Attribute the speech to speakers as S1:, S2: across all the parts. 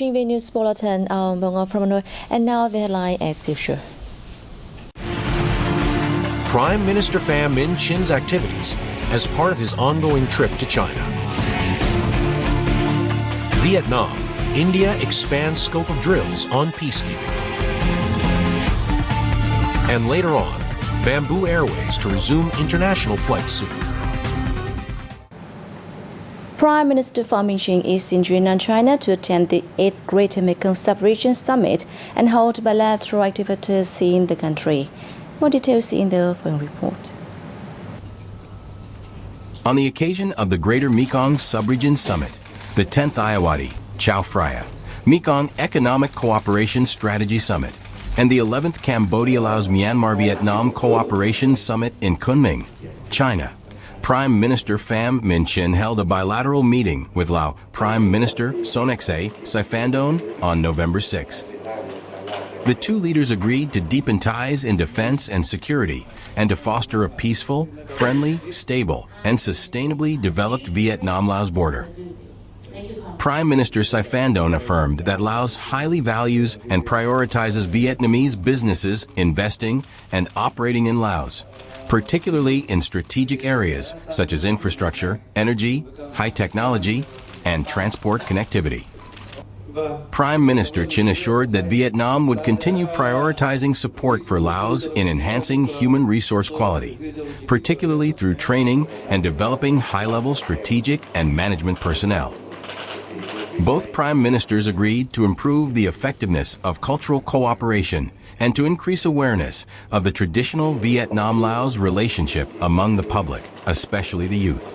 S1: watching VNEWS Bulletin from Hanoi, and now the headline as usual.
S2: Prime Minister Pham Minh Chin's activities as part of his ongoing trip to China. Vietnam, India expands scope of drills on peacekeeping. And later on, Bamboo Airways to resume international flights soon.
S1: Prime Minister Pham Minh Chin is in Yunnan, China to attend the 8th Greater Mekong Sub-Region Summit and hold bilateral activities in the country. More details in the following report.
S3: On the occasion of the Greater Mekong Sub-Region Summit, the 10th Ayawadi, Chao Phraya, Mekong Economic Cooperation Strategy Summit, and the 11th Cambodia-Laos-Myanmar-Vietnam Cooperation Summit in Kunming, China, Prime Minister Pham Minh Chin held a bilateral meeting with Lao Prime Minister Sonexay Siphandone on November 6th. The two leaders agreed to deepen ties in defense and security and to foster a peaceful, friendly, stable, and sustainably developed Vietnam-Laos border. Prime Minister Siphandone affirmed that Laos highly values and prioritizes Vietnamese businesses investing and operating in Laos, particularly in strategic areas such as infrastructure, energy, high technology, and transport connectivity. Prime Minister Chin assured that Vietnam would continue prioritizing support for Laos in enhancing human resource quality, particularly through training and developing high-level strategic and management personnel. Both prime ministers agreed to improve the effectiveness of cultural cooperation and to increase awareness of the traditional Vietnam-Laos relationship among the public, especially the youth.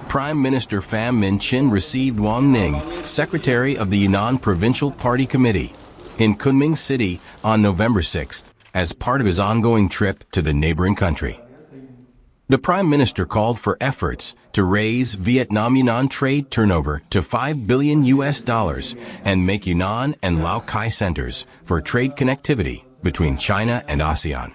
S3: Prime Minister Pham Minh Chin received Wang Ning, Secretary of the Yunnan Provincial Party Committee, in Kunming City on November 6th as part of his ongoing trip to the neighboring country. The Prime Minister called for efforts to raise Vietnam-Yunnan trade turnover to $5 billion and make Yunnan and Lao Cai centers for trade connectivity between China and ASEAN.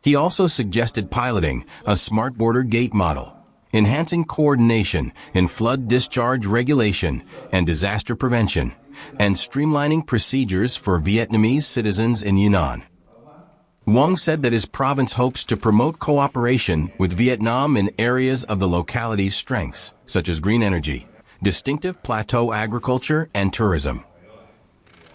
S3: He also suggested piloting a smart border gate model, enhancing coordination in flood discharge regulation and disaster prevention, and streamlining procedures for Vietnamese citizens in Yunnan. Wang said that his province hopes to promote cooperation with Vietnam in areas of the locality's strengths, such as green energy, distinctive plateau agriculture, and tourism.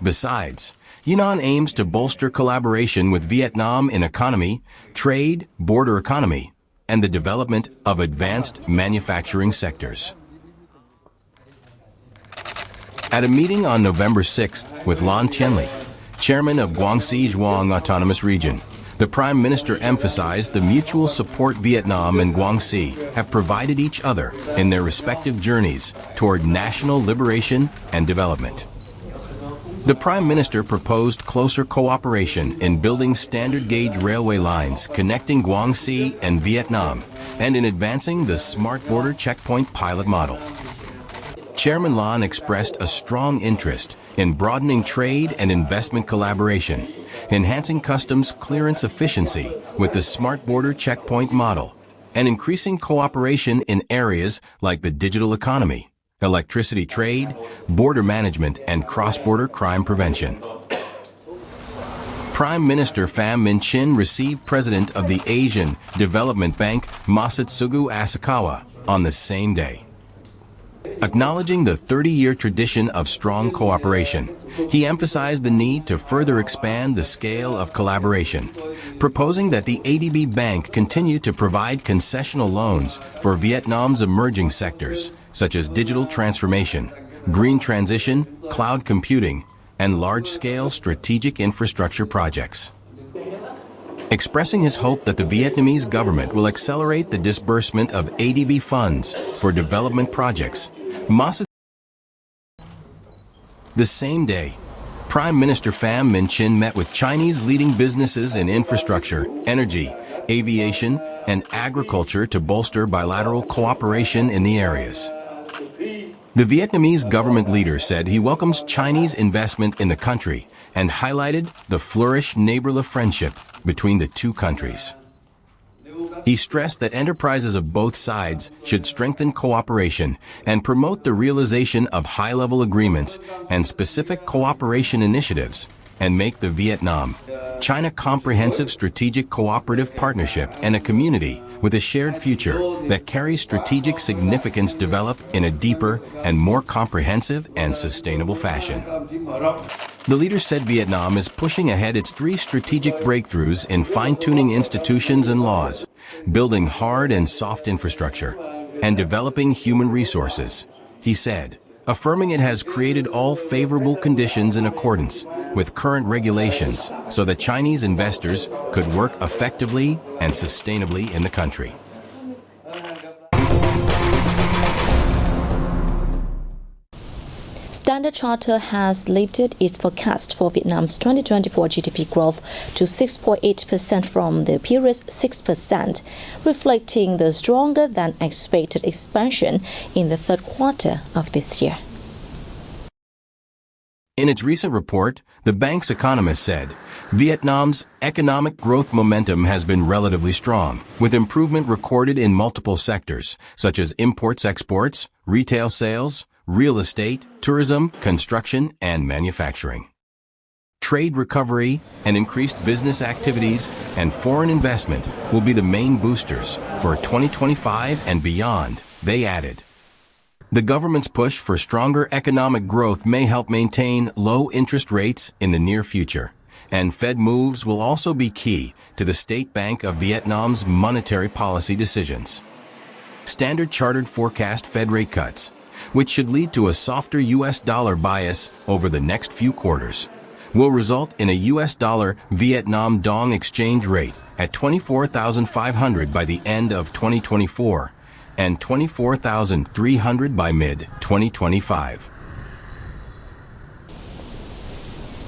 S3: Besides, Yunnan aims to bolster collaboration with Vietnam in economy, trade, border economy, and the development of advanced manufacturing sectors. At a meeting on November 6th with Lan Tianli, Chairman of Guangxi Zhuang Autonomous Region, the Prime Minister emphasized the mutual support Vietnam and Guangxi have provided each other in their respective journeys toward national liberation and development. The Prime Minister proposed closer cooperation in building standard gauge railway lines connecting Guangxi and Vietnam and in advancing the Smart Border Checkpoint pilot model. Chairman Lan expressed a strong interest in broadening trade and investment collaboration, enhancing customs clearance efficiency with the Smart Border Checkpoint model, and increasing cooperation in areas like the digital economy, electricity trade, border management, and cross-border crime prevention. Prime Minister Pham Minh Chin received President of the Asian Development Bank Masatsugu Asakawa on the same day. Acknowledging the 30-year tradition of strong cooperation, he emphasized the need to further expand the scale of collaboration, proposing that the ADB Bank continue to provide concessional loans for Vietnam's emerging sectors, such as digital transformation, green transition, cloud computing, and large-scale strategic infrastructure projects. Expressing his hope that the Vietnamese government will accelerate the disbursement of ADB funds for development projects, the same day, Prime Minister Pham Minh Chin met with Chinese leading businesses in infrastructure, energy, aviation, and agriculture to bolster bilateral cooperation in the areas. The Vietnamese government leader said he welcomes Chinese investment in the country and highlighted the flourished neighborly friendship between the two countries. He stressed that enterprises of both sides should strengthen cooperation and promote the realization of high-level agreements and specific cooperation initiatives, and make the Vietnam-China Comprehensive Strategic Cooperative Partnership and a community with a shared future that carries strategic significance develop in a deeper and more comprehensive and sustainable fashion. The leader said Vietnam is pushing ahead its 3 strategic breakthroughs in fine-tuning institutions and laws, building hard and soft infrastructure, and developing human resources. He said, affirming it has created all favorable conditions in accordance with current regulations so that Chinese investors could work effectively and sustainably in the country.
S1: Standard Chartered has lifted its forecast for Vietnam's 2024 GDP growth to 6.8% from the previous 6%, reflecting the stronger than expected expansion in the third quarter of this year.
S3: In its recent report, the bank's economist said, Vietnam's economic growth momentum has been relatively strong, with improvement recorded in multiple sectors, such as imports-exports, retail sales, real estate, tourism, construction, and manufacturing. Trade recovery and increased business activities and foreign investment will be the main boosters for 2025 and beyond, they added. The government's push for stronger economic growth may help maintain low interest rates in the near future, and Fed moves will also be key to the State Bank of Vietnam's monetary policy decisions. Standard Chartered forecast Fed rate cuts, which should lead to a softer U.S. dollar bias over the next few quarters, will result in a U.S. dollar Vietnam Dong exchange rate at 24,500 by the end of 2024 and 24,300 by mid-2025.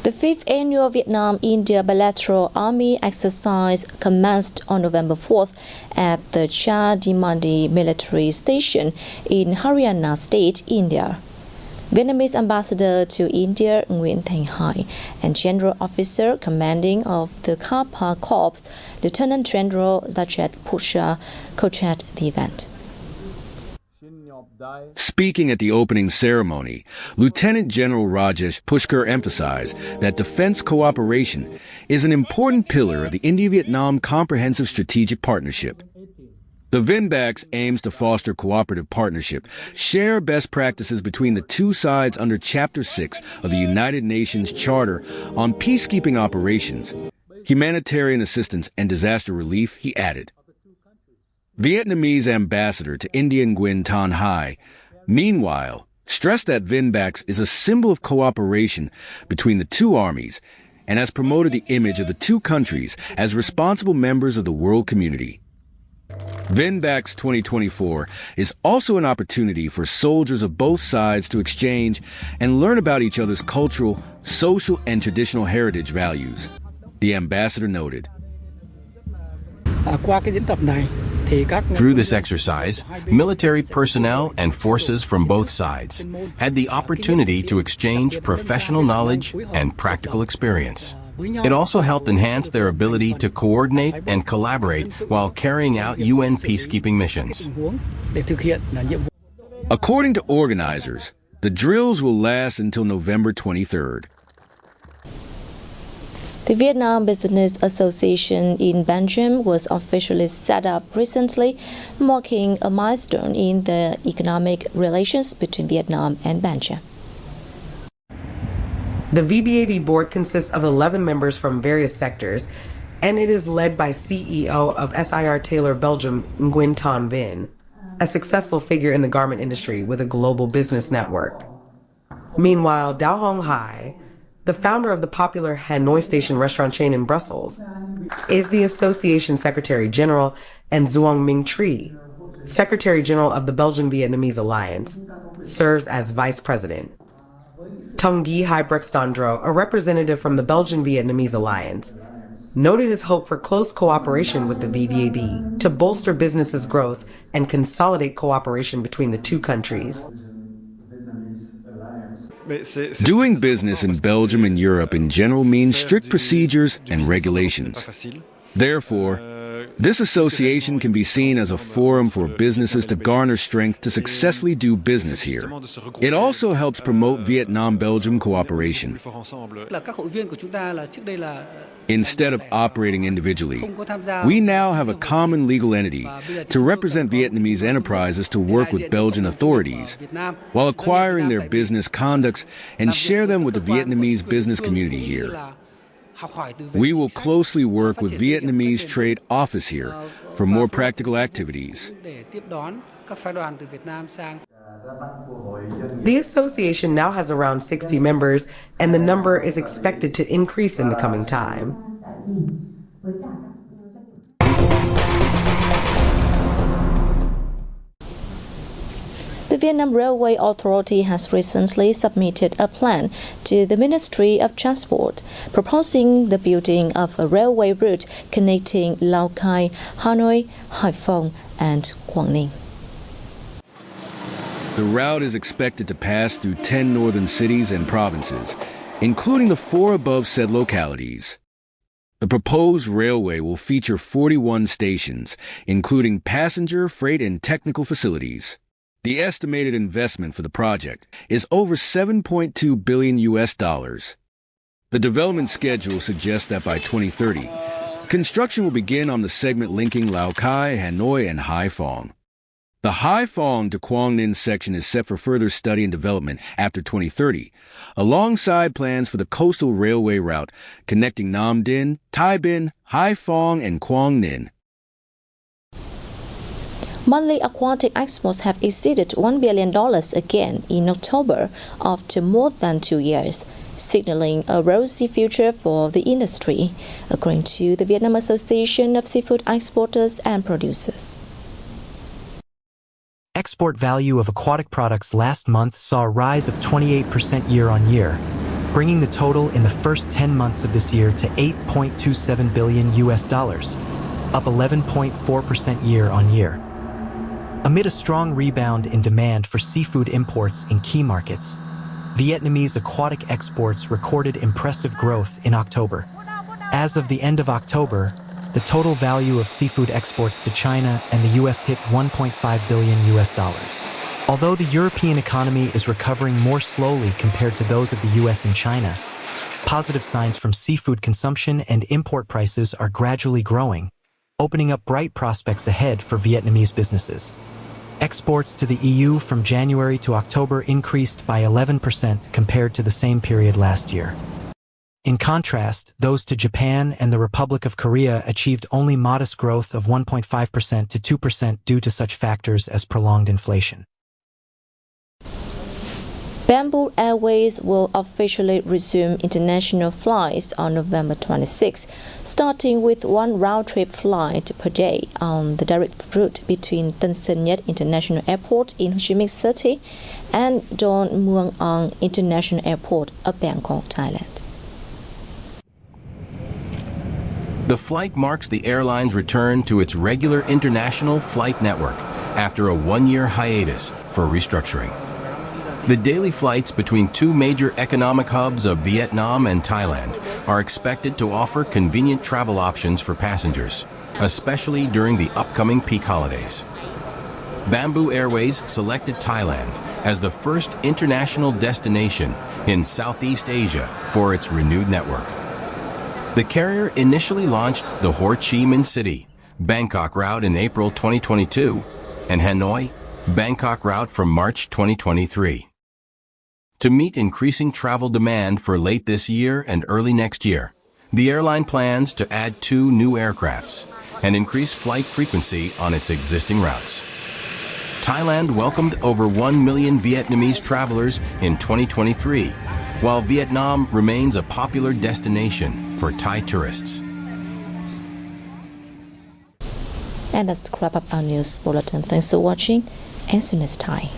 S1: The 5th annual Vietnam-India bilateral army exercise commenced on November 4th at the Cha Dimandi military station in Haryana State, India. Vietnamese ambassador to India Nguyễn Thành Hải and General Officer Commanding of the Kappa Corps, Lieutenant General Lachet Pusha, co-chaired the event.
S4: Speaking at the opening ceremony, Lieutenant General Rajesh Pushkar emphasized that defense cooperation is an important pillar of the India-Vietnam Comprehensive Strategic Partnership. The VNBACS aims to foster cooperative partnership, share best practices between the two sides under Chapter 6 of the United Nations Charter on Peacekeeping Operations, Humanitarian Assistance and Disaster Relief, he added. Vietnamese ambassador to India Nguyen Thanh Hai, meanwhile, stressed that VNBACS is a symbol of cooperation between the two armies and has promoted the image of the two countries as responsible members of the world community. VNBACS 2024 is also an opportunity for soldiers of both sides to exchange and learn about each other's cultural, social, and traditional heritage values, the ambassador noted.
S3: Through this exercise, military personnel and forces from both sides had the opportunity to exchange professional knowledge and practical experience. It also helped enhance their ability to coordinate and collaborate while carrying out UN peacekeeping missions.
S4: According to organizers, the drills will last until November 23rd.
S1: The Vietnam Business Association in Belgium was officially set up recently, marking a milestone in the economic relations between Vietnam and Belgium.
S5: The VBAB board consists of 11 members from various sectors, and it is led by CEO of SIR Taylor Belgium, Nguyen Thanh Vinh, a successful figure in the garment industry with a global business network. Meanwhile, Dao Hong Hai, the founder of the popular Hanoi Station restaurant chain in Brussels, is the Association Secretary General, and Duong Minh Tri, Secretary General of the Belgian-Vietnamese Alliance, serves as Vice President. Tung Ghi Hai Brextondro, a representative from the Belgian-Vietnamese Alliance, noted his hope for close cooperation with the VBAB to bolster businesses' growth and consolidate cooperation between the two countries.
S4: Doing business in Belgium and Europe in general means strict procedures and regulations. Therefore, This association can be seen as a forum for businesses to garner strength to successfully do business here. It also helps promote Vietnam-Belgium cooperation. Instead of operating individually, we now have a common legal entity to represent Vietnamese enterprises to work with Belgian authorities while acquiring their business conducts and share them with the Vietnamese business community here. We will closely work with Vietnamese Trade Office here for more practical activities.
S5: The association now has around 60 members, and the number is expected to increase in the coming time.
S1: The Vietnam Railway Authority has recently submitted a plan to the Ministry of Transport, proposing the building of a railway route connecting Lao Cai, Hanoi, Hải Phòng, and Quảng Ninh.
S4: The route is expected to pass through 10 northern cities and provinces, including the 4 above said localities. The proposed railway will feature 41 stations, including passenger, freight, and technical facilities. The estimated investment for the project is over $7.2 billion. The development schedule suggests that by 2030, construction will begin on the segment linking Lao Cai, Hanoi, and Hải Phòng. The Hải Phòng to Quang Ninh section is set for further study and development after 2030, alongside plans for the coastal railway route connecting Nam Dinh, Thai Binh, Hải Phòng, and Quang Ninh.
S1: Monthly aquatic exports have exceeded $1 billion again in October after more than 2 years, signaling a rosy future for the industry, according to the Vietnam Association of Seafood Exporters and Producers.
S6: Export value of aquatic products last month saw a rise of 28% year-on-year, bringing the total in the first 10 months of this year to $8.27 billion, up 11.4% year-on-year. Amid a strong rebound in demand for seafood imports in key markets, Vietnamese aquatic exports recorded impressive growth in October. As of the end of October, the total value of seafood exports to China and the US hit $1.5 billion. Although the European economy is recovering more slowly compared to those of the US and China, positive signs from seafood consumption and import prices are gradually growing, opening up bright prospects ahead for Vietnamese businesses. Exports to the EU from January to October increased by 11% compared to the same period last year. In contrast, those to Japan and the Republic of Korea achieved only modest growth of 1.5% to 2% due to such factors as prolonged inflation.
S1: Bamboo Airways will officially resume international flights on November 26, starting with 1 round-trip flight per day on the direct route between Tân Sơn Nhất International Airport in Ho Chi Minh City and Don Muang Ang International Airport of Bangkok, Thailand.
S3: The flight marks the airline's return to its regular international flight network after a 1-year hiatus for restructuring. The daily flights between 2 major economic hubs of Vietnam and Thailand are expected to offer convenient travel options for passengers, especially during the upcoming peak holidays. Bamboo Airways selected Thailand as the first international destination in Southeast Asia for its renewed network. The carrier initially launched the Ho Chi Minh City, Bangkok route in April 2022 and Hanoi, Bangkok route from March 2023. To meet increasing travel demand for late this year and early next year, the airline plans to add 2 new aircrafts and increase flight frequency on its existing routes. Thailand welcomed over 1 million Vietnamese travelers in 2023, while Vietnam remains a popular destination for Thai tourists.
S1: And that's wrap up our news bulletin. Thanks for watching, and see you next time.